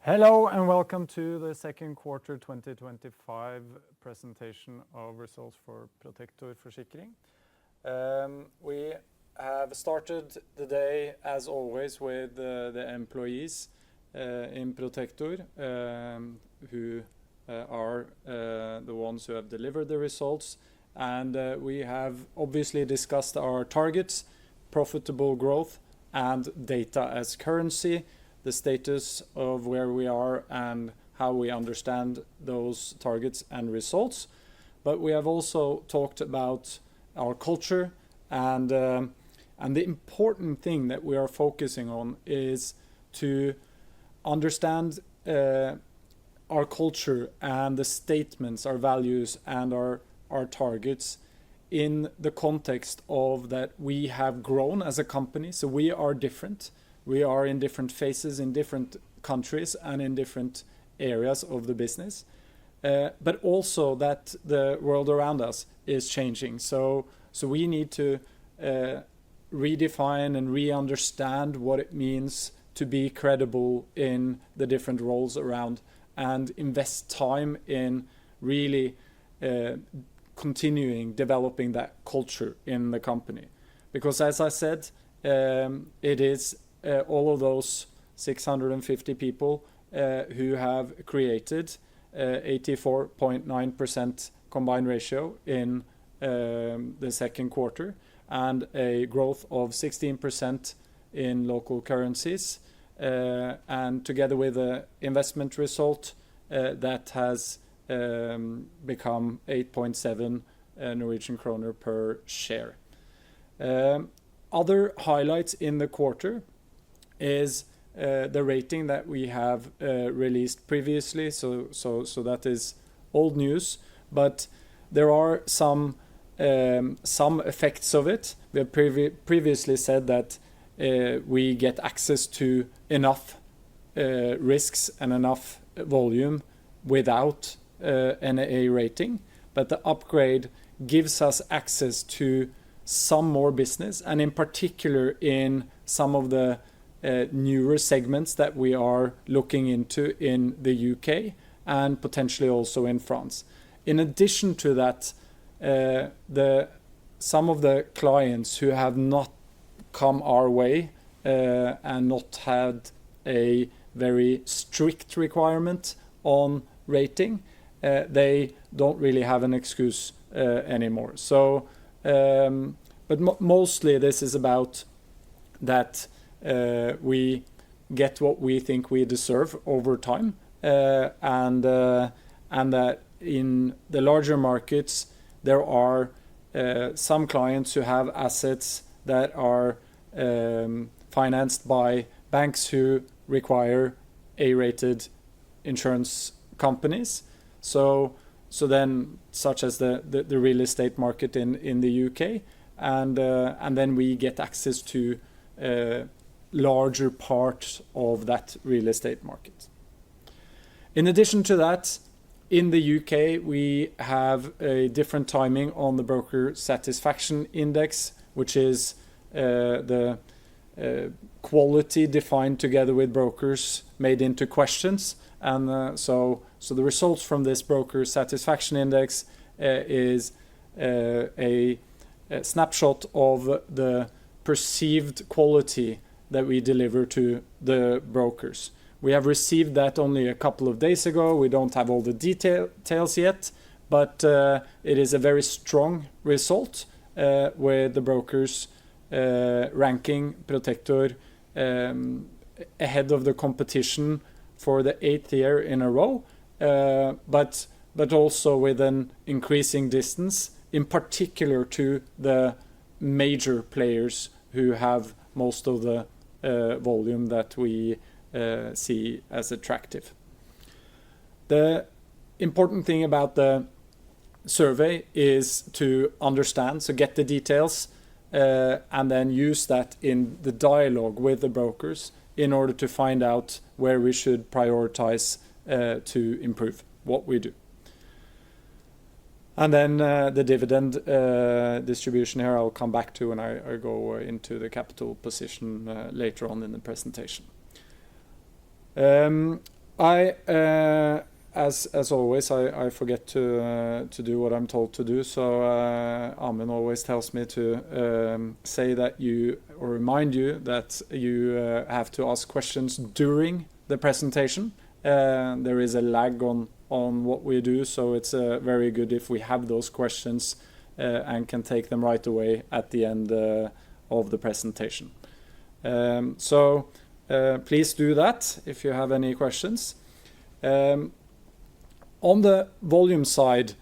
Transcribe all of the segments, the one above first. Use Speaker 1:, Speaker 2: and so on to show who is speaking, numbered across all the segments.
Speaker 1: Hello and welcome to the second quarter 2025 presentation of results for Protector Forsikring. We have started the day as always with the employees in Protector who are the ones who have delivered the results, and we have obviously discussed our targets, profitable growth and data as currency, the status of where we are and how we understand those targets and results. But we have also talked about our culture, and the important thing that we are focusing on is to understand our culture and the statements, our values and our targets in the context of that we have grown as a company. So we are different. We are in different phases in different countries and in different areas of the business, but also that the world around us is changing. So we need to redefine and re-understand what it means to be credible in the different roles around, and invest time in really continuing developing that culture in the company. Because as I said, it is all of those 650 people who have created 84.9% combined ratio in the second quarter and a growth of 16% in local currencies, and together with the investment result that has become 8.7 Norwegian kroner per share. Other highlights in the quarter is the rating that we have released previously, so that is old news, but there are some effects of it. We have previously said that we get access to enough risks and enough volume without an A rating, but the upgrade gives us access to some more business, and in particular in some of the newer segments that we are looking into in the UK and potentially also in France. In addition to that, some of the clients who have not come our way and not had a very strict requirement on rating, they don't really have an excuse anymore. So, but mostly this is about that we get what we think we deserve over time, and that in the larger markets there are some clients who have assets that are financed by banks who require A-rated insurance companies. So then, such as the real estate market in the UK, and then we get access to larger part of that real estate market. In addition to that, in the UK we have a different timing on the broker satisfaction index, which is the quality defined together with brokers made into questions, and so the results from this broker satisfaction index is a snapshot of the perceived quality that we deliver to the brokers. We have received that only a couple of days ago. We don't have all the details yet, but it is a very strong result with the brokers ranking Protector ahead of the competition for the 8th year in a row, but also with an increasing distance, in particular to the major players who have most of the volume that we see as attractive. The important thing about the survey is to understand, so get the details, and then use that in the dialogue with the brokers in order to find out where we should prioritize to improve what we do. And then the dividend distribution here I'll come back to when I go into the capital position later on in the presentation. As always, I forget to do what I'm told to do. So Amund always tells me to say that or remind you that you have to ask questions during the presentation. There is a lag on what we do, so it's very good if we have those questions and can take them right away at the end of the presentation. So please do that if you have any questions. On the volume side,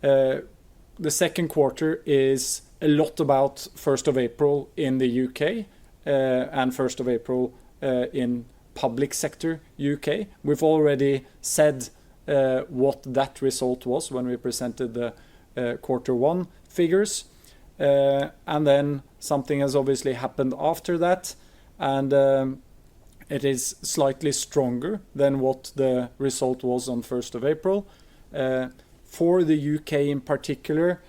Speaker 1: the second quarter is a lot about 1st of April in the UK and 1st of April in public sector UK. We've already said what that result was when we presented the quarter one figures. And then something has obviously happened after that, and it is slightly stronger than what the result was on 1st of April. For the UK in particular,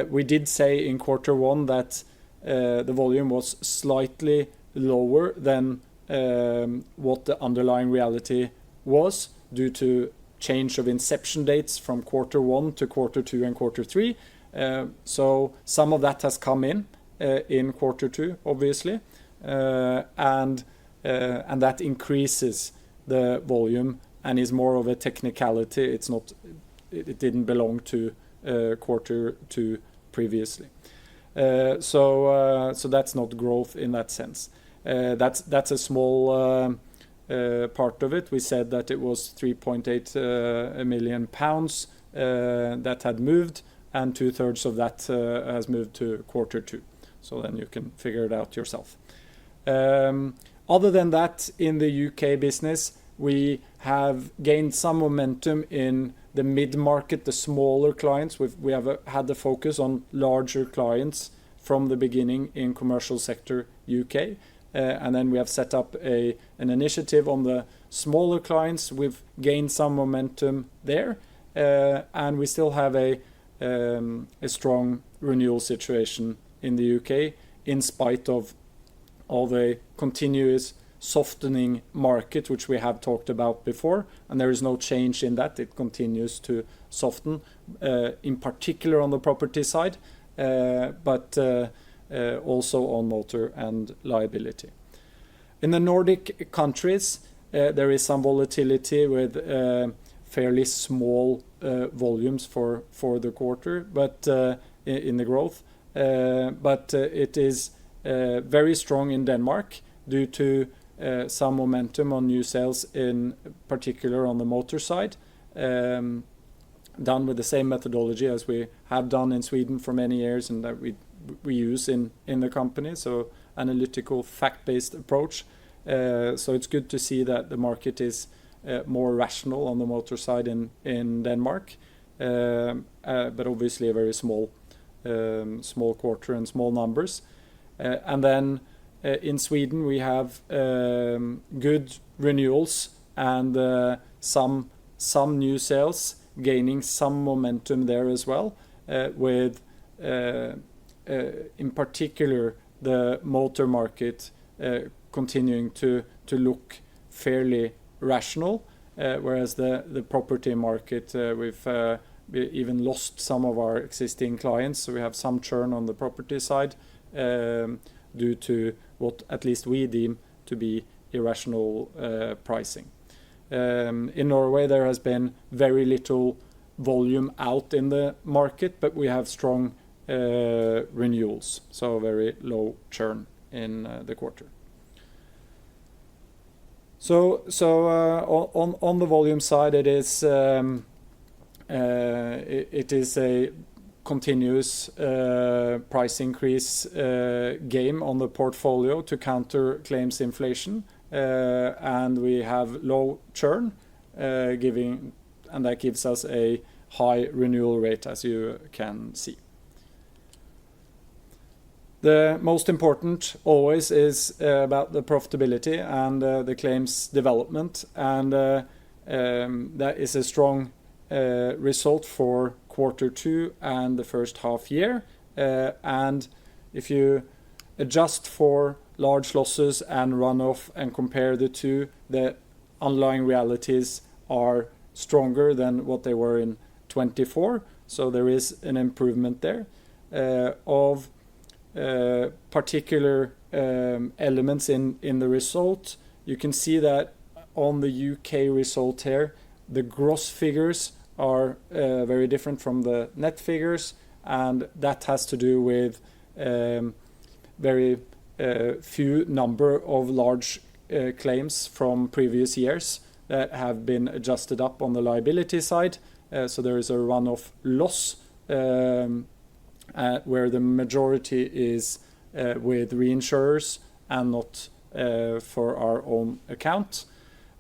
Speaker 1: we did say in quarter one that the volume was slightly lower than what the underlying reality was due to change of inception dates from quarter one to quarter two and quarter three. So some of that has come in quarter two, obviously, and that increases the volume and is more of a technicality. It didn't belong to quarter two previously. So that's not growth in that sense. That's a small part of it. We said that it was 3.8 million pounds that had moved, and 2/3 of that has moved to quarter two. So then you can figure it out yourself. Other than that, in the UK business, we have gained some momentum in the mid-market, the smaller clients. We have had the focus on larger clients from the beginning in commercial sector UK. And then we have set up an initiative on the smaller clients. We've gained some momentum there. And we still have a strong renewal situation in the UK in spite of a continuous softening market, which we have talked about before, and there is no change in that. It continues to soften, in particular on the property side, but also on motor and liability. In the Nordic countries, there is some volatility with fairly small volumes for the quarter, but in the growth, but it is very strong in Denmark due to some momentum on new sales, in particular on the motor side, done with the same methodology as we have done in Sweden for many years and that we use in the company, so analytical fact-based approach. So it's good to see that the market is more rational on the motor side in Denmark, but obviously a very small quarter and small numbers. And then in Sweden we have good renewals and some new sales, gaining some momentum there as well, with in particular the motor market continuing to look fairly rational, whereas the property market, we've even lost some of our existing clients, so we have some churn on the property side due to what at least we deem to be irrational pricing. In Norway there has been very little volume out in the market, but we have strong renewals, so very low churn in the quarter. So on the volume side, it is a continuous price increase game on the portfolio to counter claims inflation, and we have low churn, and that gives us a high renewal rate, as you can see. The most important always is about the profitability and the claims development, and that is a strong result for quarter two and the first half year. And if you adjust for large losses and runoff and compare the two, the underlying realities are stronger than what they were in 24. So there is an improvement there of particular elements in the result. You can see that on the UK result here, the gross figures are very different from the net figures, and that has to do with very few number of large claims from previous years that have been adjusted up on the liability side. So there is a run-off loss where the majority is with reinsurers and not for our own account.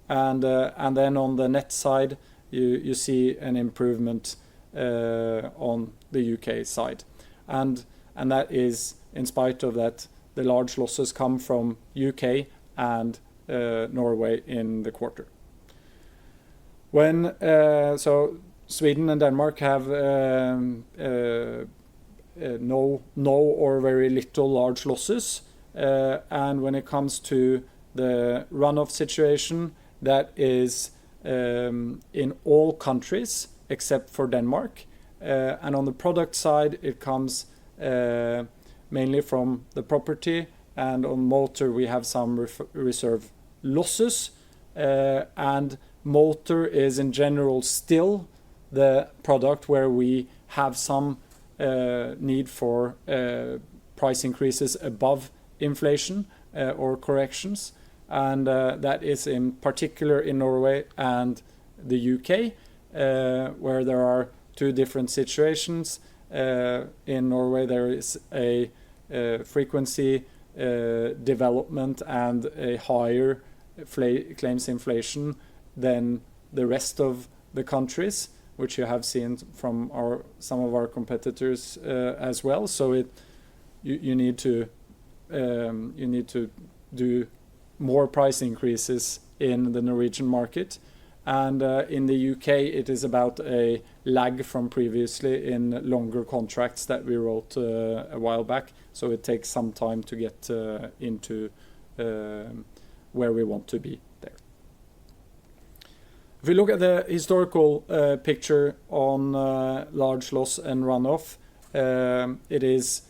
Speaker 1: And then on the net side, you see an improvement on the UK side. And that is in spite of that the large losses come from UK and Norway in the quarter. When so Sweden and Denmark have no or very little large losses, and when it comes to the runoff situation, that is in all countries except for Denmark, and on the product side it comes mainly from the property, and on motor we have some reserve losses, and motor is in general still the product where we have some need for price increases above inflation or corrections, and that is in particular in Norway and the UK, where there are two different situations. In Norway there is a frequency development and a higher claims inflation than the rest of the countries, which you have seen from some of our competitors as well. So you need to do more price increases in the Norwegian market, and in the UK it is about a lag from previously in longer contracts that we wrote a while back. So it takes some time to get into where we want to be there. If we look at the historical picture on large loss and runoff, it is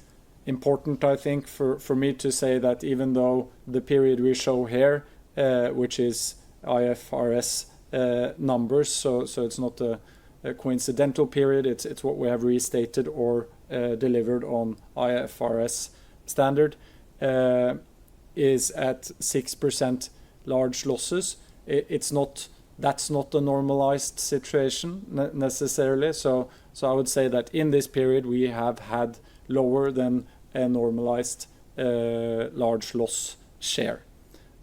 Speaker 1: important, I think, for me to say that even though the period we show here, which is IFRS numbers, so it's not a coincidental period, it's what we have restated or delivered on IFRS standard, is at 6% large losses. That's not a normalized situation necessarily. So I would say that in this period we have had lower than a normalized large loss share.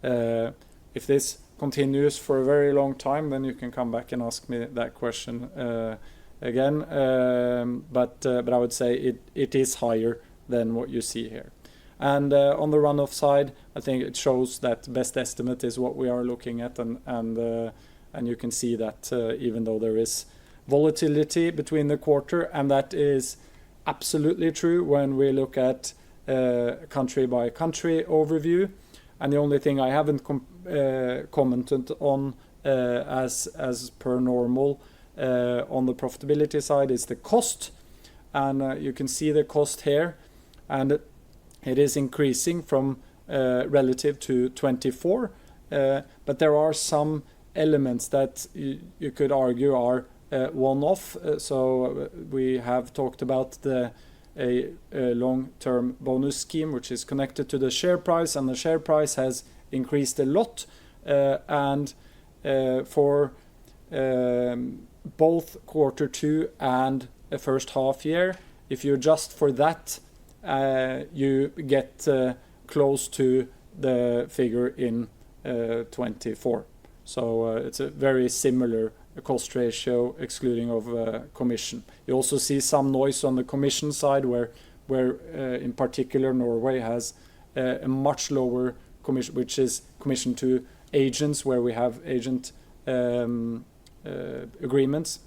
Speaker 1: If this continues for a very long time, then you can come back and ask me that question again. But I would say it is higher than what you see here. And on the runoff side, I think it shows that best estimate is what we are looking at, and you can see that even though there is volatility between the quarter, and that is absolutely true when we look at country by country overview. And the only thing I haven't commented on as per normal on the profitability side is the cost, and you can see the cost here, and it is increasing from relative to 24, but there are some elements that you could argue are one-off. So we have talked about a long-term bonus scheme which is connected to the share price, and the share price has increased a lot, and for both Q2 and the first half year, if you adjust for that, you get close to the figure in 24. So it's a very similar cost ratio excluding of commission. You also see some noise on the commission side where in particular Norway has a much lower commission, which is commission to agents where we have agent agreements,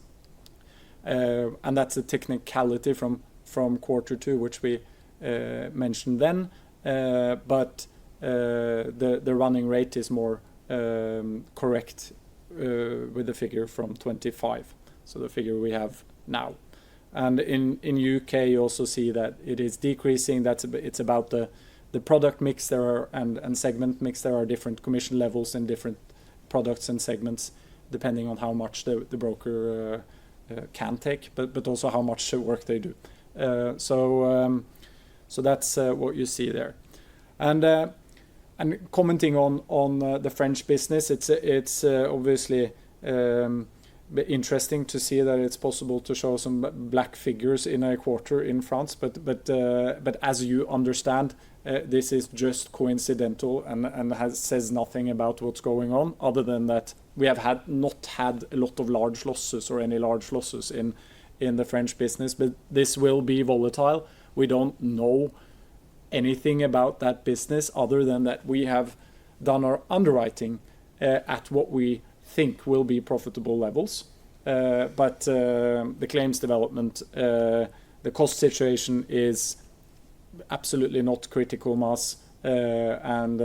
Speaker 1: and that's a technicality from Q2 which we mentioned then, but the running rate is more correct with the figure from 25, so the figure we have now. And in UK you also see that it is decreasing. It's about the product mix there are and segment mix. There are different commission levels in different products and segments depending on how much the broker can take, but also how much work they do. So that's what you see there. And commenting on the French business, it's obviously interesting to see that it's possible to show some black figures in a quarter in France, but as you understand, this is just coincidental and says nothing about what's going on, other than that we have not had a lot of large losses or any large losses in the French business, but this will be volatile. We don't know anything about that business other than that we have done our underwriting at what we think will be profitable levels, but the claims development, the cost situation is absolutely not critical mass, and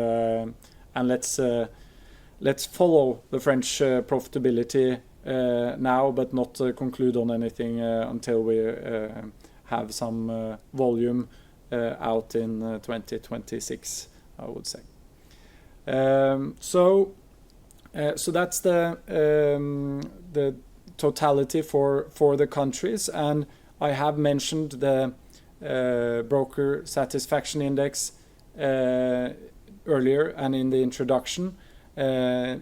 Speaker 1: let's follow the French profitability now, but not conclude on anything until we have some volume out in 2026, I would say. So that's the totality for the countries, and I have mentioned the broker satisfaction index earlier and in the introduction. The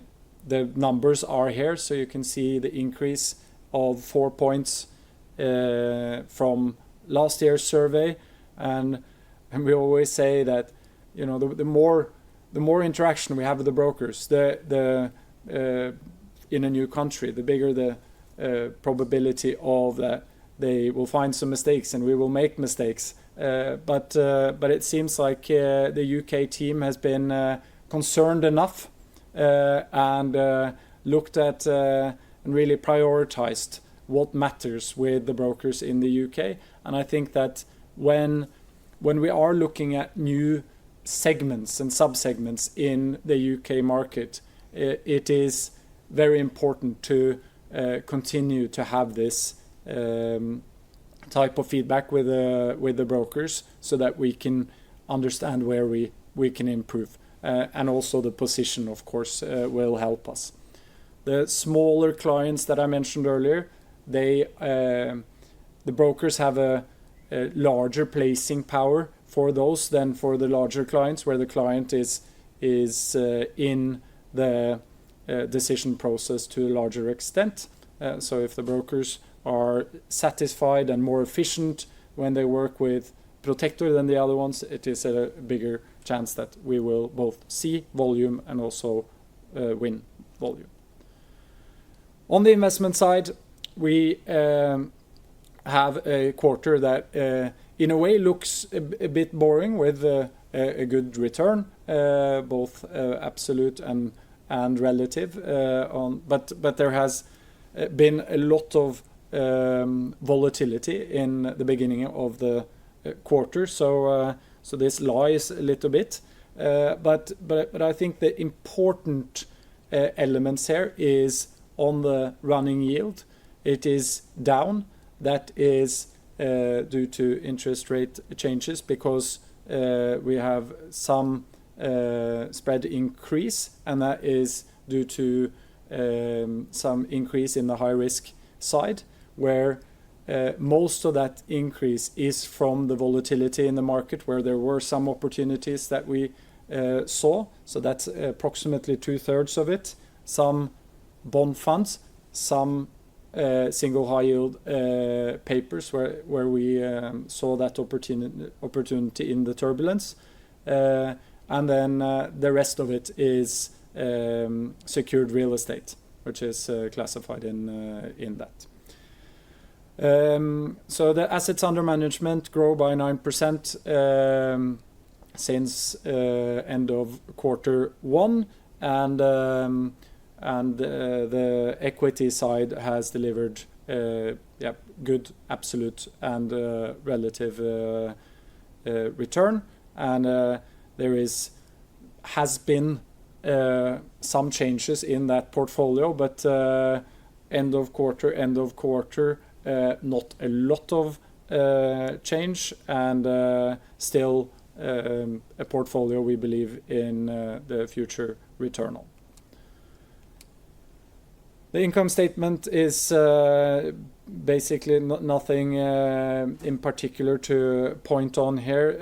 Speaker 1: numbers are here, so you can see the increase of 4 points from last year's survey, and we always say that, you know, the more interaction we have with the brokers, the in a new country, the bigger the probability of that they will find some mistakes and we will make mistakes. But it seems like the UK team has been concerned enough and looked at and really prioritized what matters with the brokers in the UK. And I think that when we are looking at new segments and subsegments in the UK market, it is very important to continue to have this type of feedback with the brokers, so that we can understand where we can improve, and also the position, of course, will help us. The smaller clients that I mentioned earlier, the brokers have a larger placing power for those than for the larger clients, where the client is in the decision process to a larger extent. So if the brokers are satisfied and more efficient when they work with Protector than the other ones, it is a bigger chance that we will both see volume and also win volume. On the investment side, we have a quarter that in a way looks a bit boring, with a good return, both absolute and relative, but there has been a lot of volatility in the beginning of the quarter, so this lies a little bit, but I think the important elements here is on the running yield. It is down. That is due to interest rate changes, because we have some spread increase, and that is due to some increase in the high risk side, where most of that increase is from the volatility in the market, where there were some opportunities that we saw. So that's approximately 2/3 of it. Some bond funds, some single high yield papers where we saw that opportunity in the turbulence, and then the rest of it is secured real estate, which is classified in that. So the assets under management grow by 9% since end of quarter one, and the equity side has delivered good absolute and relative return, and there has been some changes in that portfolio, but end of quarter, not a lot of change, and still a portfolio we believe in the future return on. The income statement is basically nothing in particular to point on here,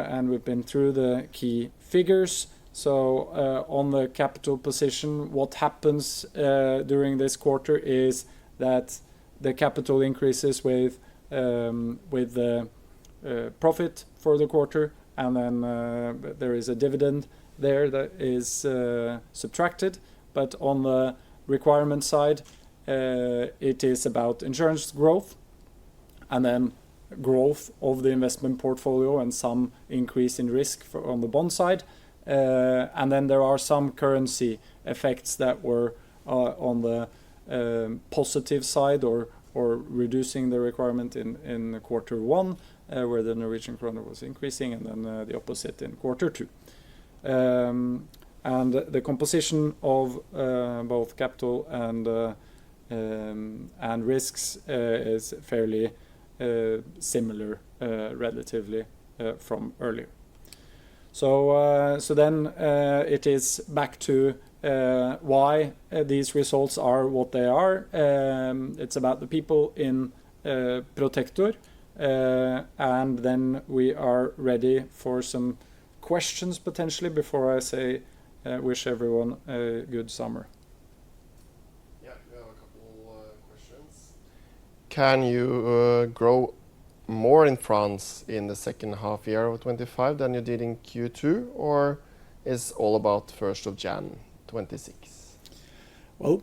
Speaker 1: and we've been through the key figures. So on the capital position, what happens during this quarter is that the capital increases with the profit for the quarter, and then there is a dividend there that is subtracted. But on the requirement side, it is about insurance growth, and then growth of the investment portfolio and some increase in risk on the bond side. And then there are some currency effects that were on the positive side, or reducing the requirement in quarter one, where the Norwegian kroner was increasing, and then the opposite in quarter two. And the composition of both capital and risks is fairly similar relatively from earlier. So then it is back to why these results are what they are. It's about the people in Protector, and then we are ready for some questions potentially before I say wish everyone a good summer.
Speaker 2: Yeah, we have a couple questions. Can you grow more in France in the second half year of 25 than you did in Q2, or is all about 1st of Jan 26?
Speaker 1: Well,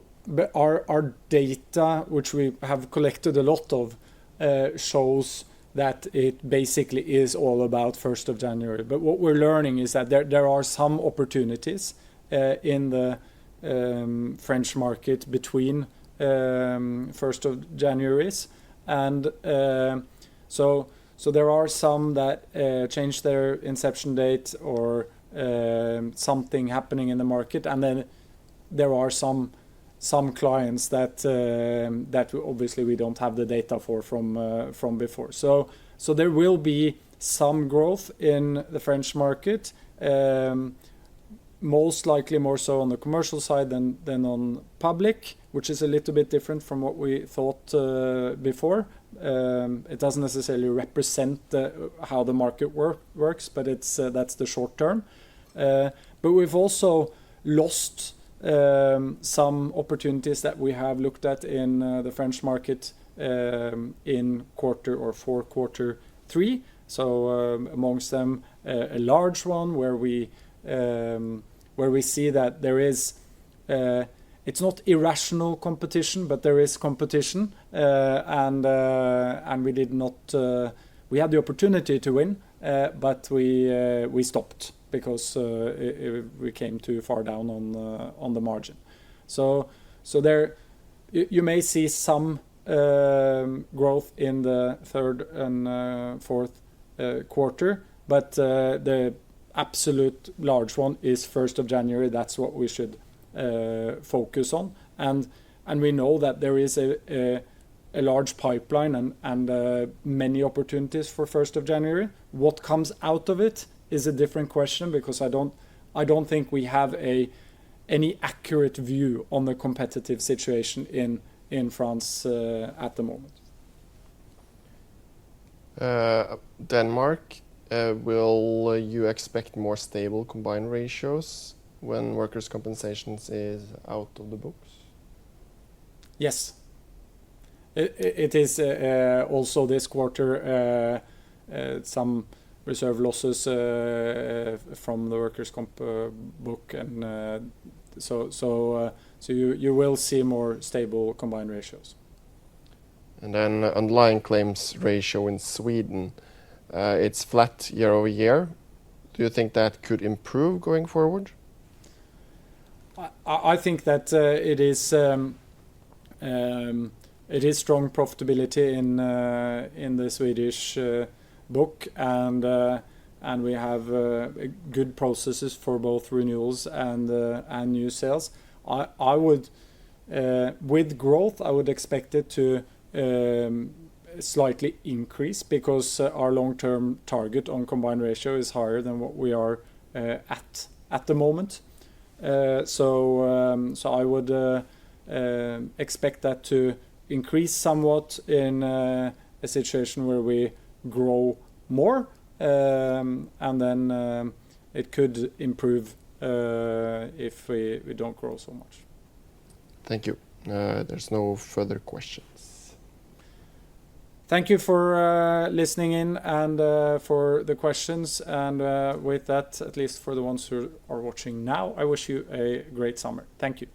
Speaker 1: our data, which we have collected a lot of, shows that it basically is all about 1st of January. But what we're learning is that there are some opportunities in the French market between 1st of January's, and so there are some that change their inception date, or something happening in the market, and then there are some clients that obviously we don't have the data for from before. So there will be some growth in the French market, most likely more so on the commercial side than on public, which is a little bit different from what we thought before. It doesn't necessarily represent how the market works, but that's the short term. But we've also lost some opportunities that we have looked at in the French market in quarter three. So amongst them, a large one where we see that there is it's not irrational competition, but there is competition, and we did not. We had the opportunity to win, but we stopped because we came too far down on the margin. So there you may see some growth in the third and fourth quarter, but the absolute large one is 1st of January. That's what we should focus on, and we know that there is a large pipeline and many opportunities for 1st of January. What comes out of it is a different question, because I don't think we have any accurate view on the competitive situation in France at the moment.
Speaker 2: Denmark, will you expect more stable combined ratios when workers' compensation is out of the books?
Speaker 1: Yes. It is also this quarter some reserve losses from the workers' comp book, and so you will see more stable combined ratios.
Speaker 2: And then underlying claims ratio in Sweden, it's flat year over year. Do you think that could improve going forward?
Speaker 1: I think that it is strong profitability in the Swedish book, and and we have good processes for both renewals and new sales. I would, with growth, I would expect it to slightly increase, because our long-term target on combined ratio is higher than what we are at the moment. So I would expect that to increase somewhat in a situation where we grow more, and then it could improve if we don't grow so much.
Speaker 2: Thank you. There's no further questions.
Speaker 1: Thank you for listening in and for the questions. And with that, at least for the ones who are watching now, I wish you a great summer. Thank you.